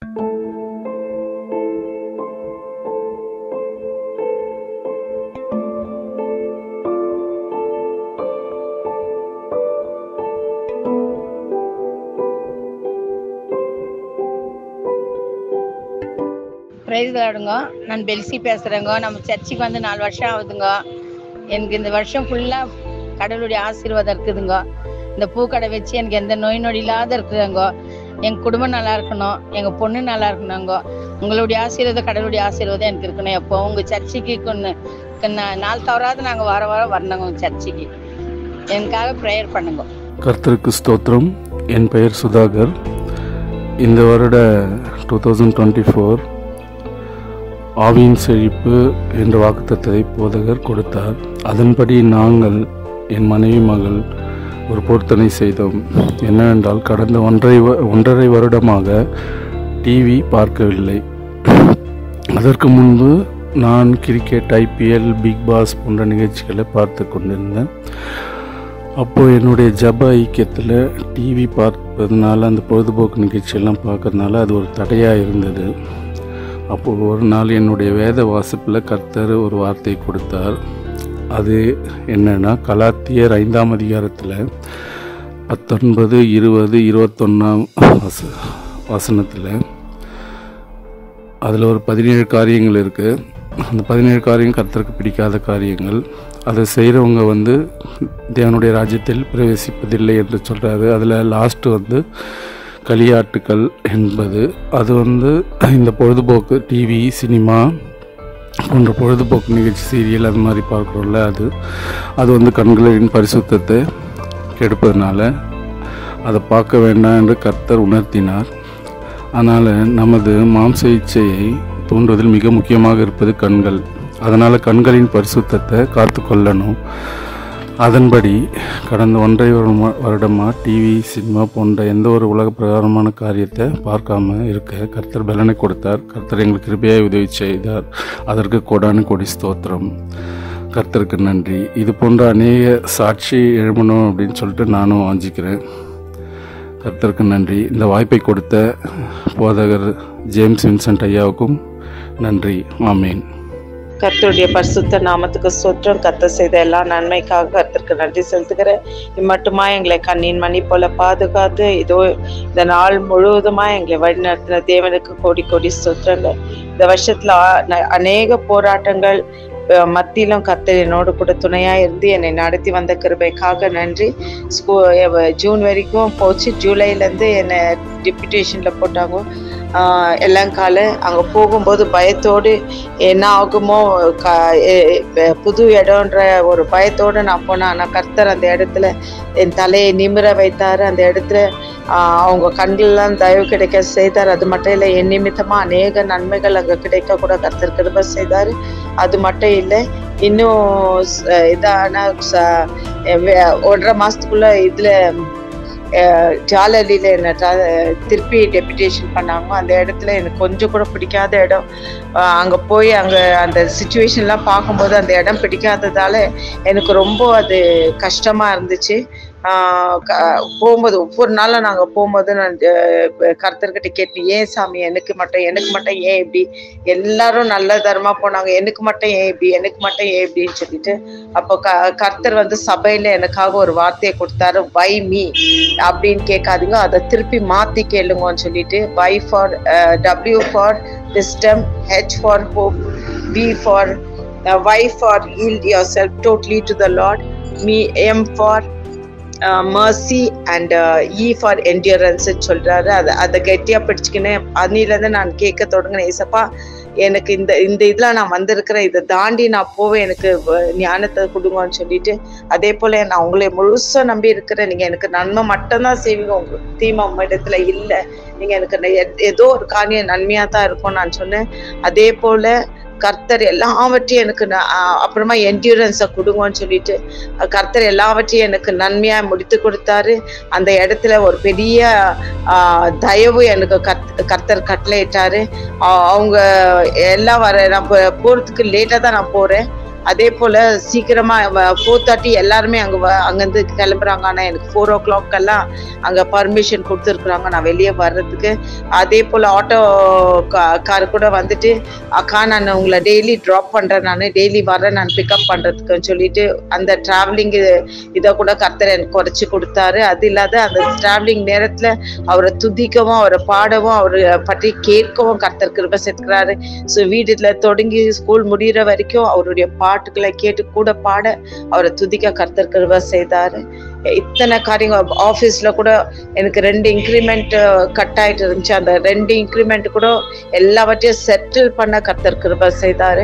Price லார்டுங்க. நான் பெல்சி பேசுகிறேங்க. நம்ம சர்ச்சுக்கு வந்து 4 வருஷம் ஆகுதுங்க. எனக்கு இந்த வருஷம் ஃபுல்லாக கடவுளுடைய ஆசீர்வாதம் இருக்குதுங்க. இந்த பூக்கடை வச்சு எனக்கு எந்த நோய் நொடி இல்லாத இருக்குதுங்க. எங்கள் குடும்பம் நல்லா இருக்கணும், எங்கள் பொண்ணு நல்லா இருக்கணுங்க. உங்களுடைய ஆசீர்வாதம், கடவுளுடைய ஆசீர்வாதம் எனக்கு இருக்கணும். எப்போ உங்கள் சர்ச்சுக்கு நாள் தவறாது நாங்கள் வாரம் வரணுங்க உங்கள் சர்ச்சுக்கு. எனக்காக ப்ரேயர் பண்ணுங்க. கர்த்தருக்கு ஸ்தோத்திரம். என் பெயர் சுதாகர். இந்த வருட 2024 ஆவியின் செழிப்பு என்ற வாக்குத்தத்தத்தை போதகர் கொடுத்தார். அதன்படி நாங்கள் என் மனைவி மகள் ஒரு பொருத்தனை செய்தோம். என்னவென்றால் கடந்த ஒன்றரை வருடமாக டிவி பார்க்கவில்லை. அதற்கு முன்பு நான் கிரிக்கெட், IPL, பிக் பாஸ் போன்ற நிகழ்ச்சிகளை பார்த்து கொண்டிருந்தேன். அப்போது என்னுடைய ஜப ஐக்கியத்தில் டிவி பார்ப்பதுனால, அந்த பொழுதுபோக்கு நிகழ்ச்சியெல்லாம் பார்க்கறதுனால அது ஒரு தடையாக இருந்தது. அப்போது ஒரு நாள் என்னுடைய வேத வாசிப்பில் கர்த்தர் ஒரு வார்த்தை கொடுத்தார். அது என்னென்னா, கலாத்தியர் 5ஆம் அதிகாரத்தில் 19, 20, 21 வசனத்தில் அதில் ஒரு 17 காரியங்கள் இருக்குது. அந்த 17 காரியம் கர்த்தருக்கு பிடிக்காத காரியங்கள். அதை செய்கிறவங்க தேவனுடைய ராஜ்யத்தில் பிரவேசிப்பதில்லை என்று சொல்கிறாரு. அதில் லாஸ்ட்டு களியாட்டுக்கள் என்பது அது இந்த பொழுதுபோக்கு டிவி, சினிமா போன்ற பொழுதுபோக்கு நிகழ்ச்சி, சீரியல் அது மாதிரி பார்க்குறோம்ல, அது கண்களின் பரிசுத்தத்தை கெடுப்பதனால அதை பார்க்க வேண்டாம் என்று கர்த்தர் உணர்த்தினார். அதனால் நமது மாம்ச இச்சையை தூண்டுவதில் மிக முக்கியமாக இருப்பது கண்கள். அதனால் கண்களின் பரிசுத்தத்தை காத்து கொள்ளணும். அதன்படி கடந்த 1.5 வருடமாக டிவி, சினிமா போன்ற எந்த ஒரு உலக பிரகாரமான காரியத்தை பார்க்காம இருக்க கர்த்தர் பலனை கொடுத்தார். கர்த்தர் எங்களுக்கு கிருபையாய் உதவி செய்தார். அதற்கு கோடானு கோடி ஸ்தோத்திரம். கர்த்தருக்கு நன்றி. இது போன்ற அநேக சாட்சி எழுமணும் அப்படின்னு சொல்லிட்டு நானும் வாஞ்சிக்கிறேன். கர்த்தருக்கு நன்றி. இந்த வாய்ப்பை கொடுத்த போதகர் ஜேம்ஸ் வின்சென்ட் ஐயாவுக்கும் நன்றி. ஆமேன். கர்த்தருடைய பரிசுத்த நாமத்துக்கு ஸ்தோத்திரம். கர்த்தர் செய்த எல்லா நன்மைக்காக கர்த்தருக்கு நன்றி செலுத்துகிறேன். இம்மட்டுமா எங்களை கண்ணின் மணி போல பாதுகாத்து இதோ இந்த நாள் முழுவதுமா எங்களை வழிநடத்தின தேவனுக்கு கோடி கோடி ஸ்தோத்திரங்கள். இந்த வருஷத்துல அநேக போராட்டங்கள் மத்தியிலும் கர்த்தர் என்னோடு கூட துணையா இருந்து என்னை நடத்தி வந்த கிருபைக்காக நன்றி. ஜூன் வரைக்கும் போச்சு. ஜூலைலேருந்து என்னை டெப்யூட்டேஷன்ல போட்டாங்க. எல்லங்கால அங்கே போகும்போது பயத்தோடு என்ன ஆகுமோ, புது இடம்ன்ற ஒரு பயத்தோடு நான் போனேன். ஆனால் கர்த்தர் அந்த இடத்துல என் தலையை நிமிர வைத்தார். அந்த இடத்துல அவங்க கண்களெல்லாம் தயவு கிடைக்க செய்தார். அது மட்டும் இல்லை, என் நிமித்தமாக அநேக நன்மைகள் அங்கே கிடைக்க கூட கர்த்தர் கிருபை செய்தார். அது மட்டும் இல்லை, இன்னும் இதான 1.5 மாதத்துக்குள்ள இதில் ஜாலரியில் என்னை திருப்பி டெப்யூட்டேஷன் பண்ணாங்க. அந்த இடத்துல எனக்கு கொஞ்சம் கூட பிடிக்காத இடம். அங்கே போய் அங்கே அந்த சிச்சுவேஷன்லாம் பார்க்கும்போது அந்த இடம் பிடிக்காததால் எனக்கு ரொம்ப அது கஷ்டமாக இருந்துச்சு. போகும்போது ஒவ்வொரு நாளும் நாங்கள் போகும்போது நான் கர்த்தர்கிட்ட கேட்டேன், ஏன் சாமி எனக்கு மட்டும் ஏன் இப்படி? எல்லாரும் நல்ல தரமாக போனாங்க, எனக்கு மட்டும் ஏன் இப்படின்னு சொல்லிட்டு அப்போ கர்த்தர் சபையில் எனக்காக ஒரு வார்த்தையை கொடுத்தாரு. வை மீ அப்படின்னு கேட்காதீங்க, அதை திருப்பி மாற்றி கேளுங்கன்னு சொல்லிட்டு, Y for W for wisdom, H for hope, V for Y for yield yourself totally to the Lord, M for mercy and E for endurance சொல்றாரு. அதை கெட்டியாக பிடிச்சிக்கினேன். அன்னிலேருந்து நான் கேட்க தொடங்கினேன், ஏசப்பா எனக்கு இந்த இதில் நான் வந்திருக்கிறேன், இதை தாண்டி நான் போவேன், எனக்கு ஞானத்தை கொடுங்கன்னு சொல்லிட்டு, அதே போல் நான் உங்களை முழுசாக நம்பி இருக்கிறேன். நீங்கள் எனக்கு நன்மை மட்டும்தான் செய்வீங்க, உங்களுக்கு தீமை உங்களிடத்துல இல்லை, நீங்கள் எனக்கு ஏதோ ஒரு காரியம் நன்மையாக தான் இருக்கும் நான் சொன்னேன். அதே போல் கர்த்தர் எல்லாவற்றையும் எனக்கு அப்புறமா என்டியூரன்ஸை கொடுங்கன்னு சொல்லிட்டு கர்த்தர் எல்லாவற்றையும் எனக்கு நன்மையாக முடித்து கொடுத்தாரு. அந்த இடத்துல ஒரு பெரிய தயவு எனக்கு கர்த்தர் கட்டளையிட்டாரு. அவங்க எல்லாம் நான் போகிறதுக்கு லேட்டாக தான் நான் போகிறேன். அதே போல் சீக்கிரமாக 4:30 எல்லாருமே அங்கேருந்து கிளம்புறாங்க. ஆனால் எனக்கு 4 o'clock எல்லாம் அங்கே பர்மிஷன் கொடுத்துருக்குறாங்க நான் வெளியே வர்றதுக்கு. அதே போல் ஆட்டோ கார் கூட வந்துட்டு, அக்கா நான் உங்களை டெய்லி ட்ராப் பண்ணுறேன், நான் டெய்லி வரேன் நான் பிக்கப் பண்ணுறதுக்குன்னு சொல்லிட்டு அந்த ட்ராவலிங் இதை கூட கர்த்தர் எனக்கு குறைச்சி கொடுத்தாரு. அது இல்லாத அந்த ட்ராவலிங் நேரத்தில் அவரை துதிக்கவும் அவரை பாடவும் அவரை பற்றி கேட்கவும் கர்த்தர் கிருபை சேர்த்துக்கிறாரு. ஸோ வீட்டில் தொடங்கி ஸ்கூல் முடிகிற வரைக்கும் அவருடைய பாட்டுக்களை கேட்டு கூட பாட அவரை துதிக்க கர்த்தர் கிருபை செய்தார். இத்தனை காரியங்கள் ஆஃபீஸில் கூட எனக்கு 2 இன்க்ரிமெண்ட் கட் ஆகிட்டு இருந்துச்சு. அந்த 2 இன்க்ரிமெண்ட் கூட எல்லாவற்றையும் செட்டில் பண்ண கர்த்தர் கிருபை செய்தார்.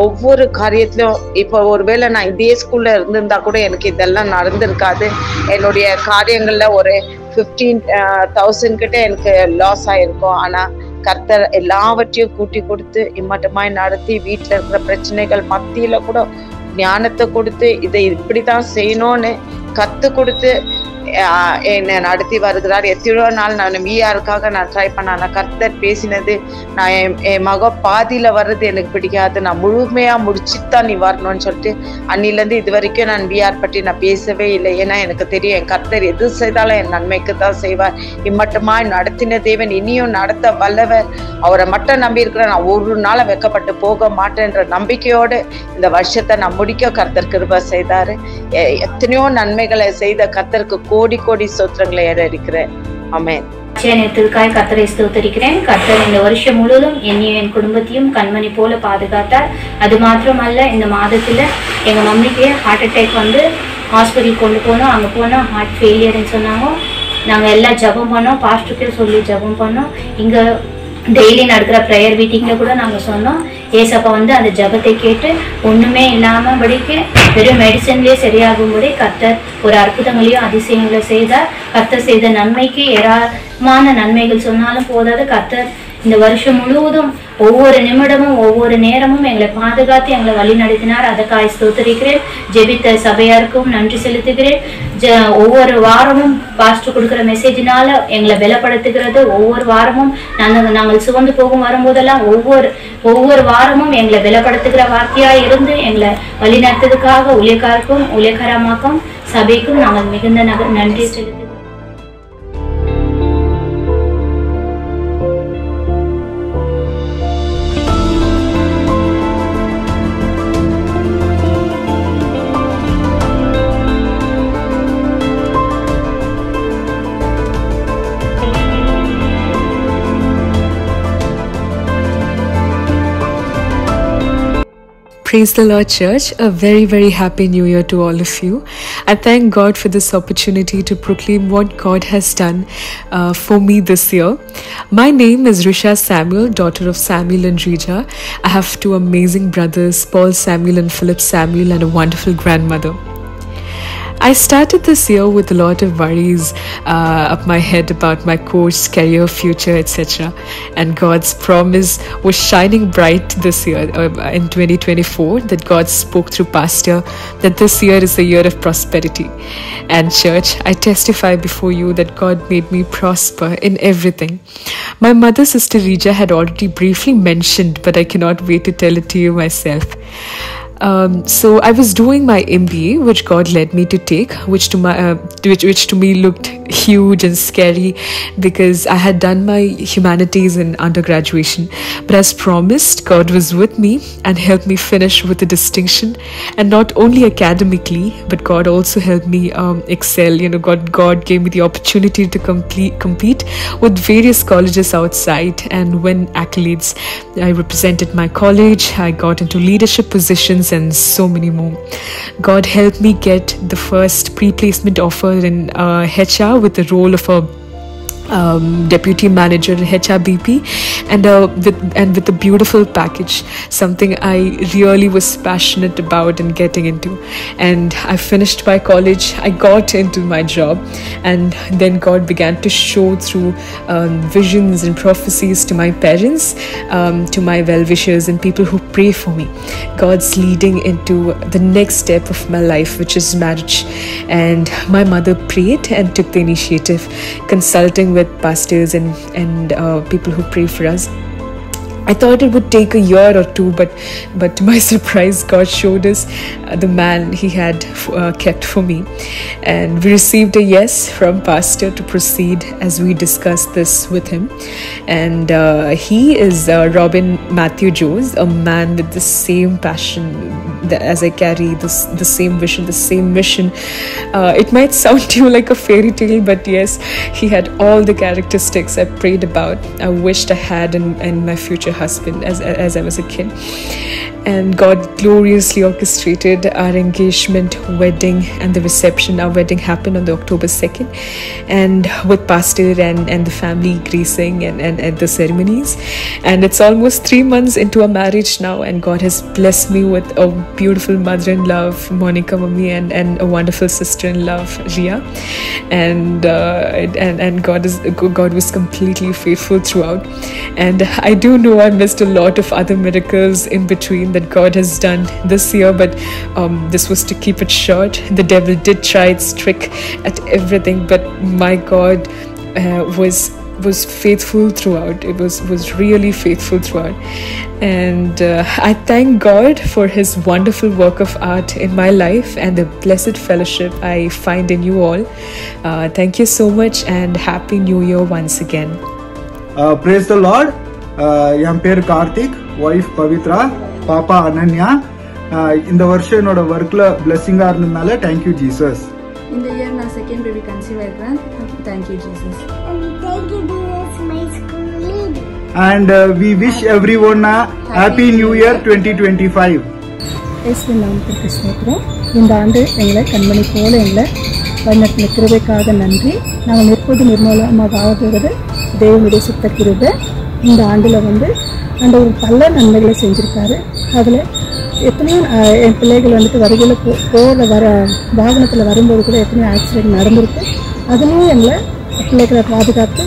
ஒவ்வொரு காரியத்திலும் இப்போ ஒருவேளை நான் இதே ஸ்கூலில் இருந்திருந்தா கூட எனக்கு இதெல்லாம் நடந்திருக்காது. என்னுடைய காரியங்களில் ஒரு 15,000 கிட்ட எனக்கு லாஸ் ஆகிருக்கும். ஆனால் கர்த்தர் எல்லாவற்றையும் கூட்டி கொடுத்து இம்மட்டமாய் நடத்தி வீட்டில் இருக்கிற பிரச்சனைகள் மத்தியில கூட ஞானத்தை கொடுத்து இதை இப்படிதான் செய்யணும்னு கத்து கொடுத்து என்னை நடத்தி வருகிறார். எத்தனையோ நாள் நான் விஆருக்காக நான் ட்ரை பண்ண கர்த்தர் பேசினது, நான் என் மக பாதியில வர்றது எனக்கு பிடிக்காது, நான் முழுமையா முடிச்சுட்டு தான் நீ வரணும்னு சொல்லிட்டு அன்னிலேருந்து இது வரைக்கும் நான் விஆர் பற்றி நான் பேசவே இல்லை. ஏன்னா எனக்கு தெரியும் என் கர்த்தர் எது செய்தாலும் என் நன்மைக்கு தான் செய்வார். இம்மட்டமாய் நடத்தின தேவன் இனியும் நடத்த வல்லவர். அவரை மட்டும் நம்பி இருக்கிற நான் ஒரு நாள் வெக்கப்பட்டு போக மாட்டேன்ற நம்பிக்கையோடு இந்த வருஷத்தை நான் முடிக்க கர்த்தர் கிருபை செய்தாரு. எத்தனையோ நன்மைகளை செய்த கர்த்தருக்கு கோடி கோடி ஸ்தோத்திரங்களை ஏறடிக்கிறேன். ஆமென். நேரத்திற்காய் கர்த்தரை ஸ்தோத்திரிக்கிறேன். கர்த்தர் இந்த வருஷம் முழுவதும் என்னையும் என் குடும்பத்தையும் கண்மணி போல பாதுகாத்தார். அது மாத்திரமல்ல, இந்த மாதத்துல எங்க மம்மிக்கு ஹார்ட் அட்டாக் வந்து ஹாஸ்பிட்டல் கொண்டு போனோம். அங்க போனா ஹார்ட் ஃபெயிலியர்னு சொன்னாங்க. நாங்க எல்லாம் ஜபம் பண்ணோம், பாஸ்டருக்கு சொல்லி ஜபம் பண்ணோம். இங்க டெய்லி நடக்கிற ப்ரேயர் மீட்டிங்ல கூட நாங்க சொன்னோம். ஏசப்பா வந்து அந்த ஜபத்தை கேட்டு ஒண்ணுமே இல்லாம படிக்க வெறும் மெடிசன்லயே சரியாகும்படி கர்த்தர் ஒரு அற்புதங்களையும் அதிசயங்களை செய்தார். கர்த்தர் செய்த நன்மைக்கு ஏராளமான நன்மைகள் சொன்னாலும் போதாது. கர்த்தர் இந்த வருஷம் முழுவதும் ஒவ்வொரு நிமிடமும் ஒவ்வொரு நேரமும் எங்களை பாதுகாத்து எங்களை வழி நடத்தினார். அதற்காக ஸ்தோத்திரிக்கிறேன். ஜெபித்த சபையாருக்கும் நன்றி செலுத்துகிறேன். ஒவ்வொரு வாரமும் பாஸ்டர் கொடுக்குற மெசேஜினால எங்களை பலப்படுத்துகிறது. ஒவ்வொரு வாரமும் நாங்கள் சுமந்து போகும் வரும்போதெல்லாம் ஒவ்வொரு வாரமும் எங்களை பலப்படுத்துகிற வார்த்தையா இருந்து எங்களை வழி நடத்துறதுக்காக ஊழியக்காருக்கும் ஊழியக்காரமாக்கும் சபைக்கும் நாங்கள் மிகுந்த நன்றி செலுத்துகிறோம். Praise the Lord, Church. A very, very happy New Year to all of you. I thank God for this opportunity to proclaim what God has done for me this year. My name is Risha Samuel, daughter of Samuel and Rija. I have 2 amazing brothers, Paul Samuel and Philip Samuel, and a wonderful grandmother. I started this year with a lot of worries up my head about my course, career, future, etc. And God's promise was shining bright this year in 2024, that God spoke through Pastor that this year is the year of prosperity. And church, I testify before you that God made me prosper in everything. My mother, Sister Rija, had already briefly mentioned, but I cannot wait to tell it to you myself. So I was doing my MBA, which God led me to take, which to me looked huge and scary because I had done my humanities in undergraduation. But as promised, God was with me and helped me finish with a distinction, and not only academically, but God also helped me excel. God gave me the opportunity to compete with various colleges outside and win accolades. I represented my college. I got into leadership positions and so many more. God helped me get the first pre-placement offer in HR with the role of a deputy manager in HRBP, and with a beautiful package, something I really was passionate about and getting into. And I finished my college, I got into my job, and then God began to show through visions and prophecies to my parents, to my well-wishers and people who pray for me, God's leading into the next step of my life, which is marriage. And my mother prayed and took the initiative, consulting with pastors and people who pray for us. I thought it would take a year or two, but to my surprise, God showed us the man He had kept for me, and we received a yes from Pastor to proceed as we discussed this with him. And he is Robin Matthew Jones, a man with the same passion as I carry, the same vision, the same mission. It might sound to you like a fairy tale, but yes, he had all the characteristics I prayed about, I wished I had in my future husband as I was a kid. And God gloriously orchestrated our engagement, wedding, and the reception. Our wedding happened on the October 2nd, and with Pastor and the family gracing and the ceremonies. And it's almost 3 months into our marriage now, and God has blessed me with a beautiful mother-in-law, Monica Mummy, and a wonderful sister-in-law, Ria. And God was completely faithful throughout. And I do know I missed a lot of other miracles in between that God has done this year, but this was to keep it short. The devil did try its trick at everything, but my God was faithful throughout. It was really faithful throughout. And I thank God for His wonderful work of art in my life and the blessed fellowship I find in you all. Thank you so much, and Happy New Year once again. Praise the Lord. என் பேர் Karthik, wife Pavithra, பாப்பா அனன்யா. இந்த வருஷம் என்னோட ஒர்க்கில் பிளெஸ்ஸிங்காக இருந்ததுனால thank you Jesus. இந்த year நான் செகண்ட் பேபி கன்சீவ் ஆயிருக்கேன். Thank you Jesus. And we wish everyone a happy new year 2025. இயேசுவின் நாமத்திற்கு ஸ்தோத்திரம். இந்த ஆண்டு எங்களை கண்மணி போல எங்களை வழிநடத்தின கிருபைக்காக நன்றி. நாங்கள் நிற்பது நிர்மூலமாக ஆகிறது தேவனுடைய சுத்த கிருபை. இந்த ஆண்டில் ஆண்டவர் பல நன்மைகளை செஞ்சுருக்காரு. அதில் எத்தனையோ என் பிள்ளைகள் வருகையில் வர வாகனத்தில் வரும்போது கூட எத்தனையோ ஆக்சிடென்ட் நடந்திருக்கு. அதுலேயும் எங்களை பிள்ளைகளை பாதுகாத்து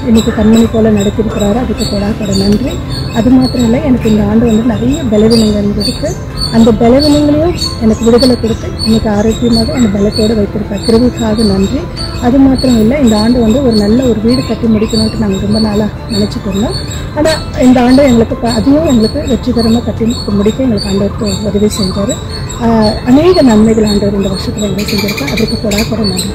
இன்னைக்கு கண்மணி போல நடத்திருக்கிறாரு. அதுக்கு கொடாக்கட நன்றி. அது மாத்திரம் இல்லை, எனக்கு இந்த ஆண்டு நிறைய பலவீனங்கள் இருந்திருக்கு. அந்த பலவீனங்களையும் எனக்கு விடுதலை கொடுத்து இன்னைக்கு ஆரோக்கியமாக அந்த பலத்தோடு வைத்திருக்கார். கிருபைக்காக நன்றி. அது மாத்திரம் இல்லை, இந்த ஆண்டு ஒரு நல்ல ஒரு வீடு கட்டி முடிக்கணும்ட்டு நாங்கள் ரொம்ப நாளாக நினச்சிட்டு இருந்தோம். ஆனால் இந்த ஆண்டு எங்களுக்கு அதையும் எங்களுக்கு வெற்றிகரமாக கட்டி முடிக்க எங்களுக்கு ஆண்டவர் உதவி செஞ்சார். அநேக நன்மைகள் ஆண்டவர் இந்த வருஷத்தில் எங்களை செஞ்சிருக்கேன். அதுக்கு கொடாக்கட நன்றி.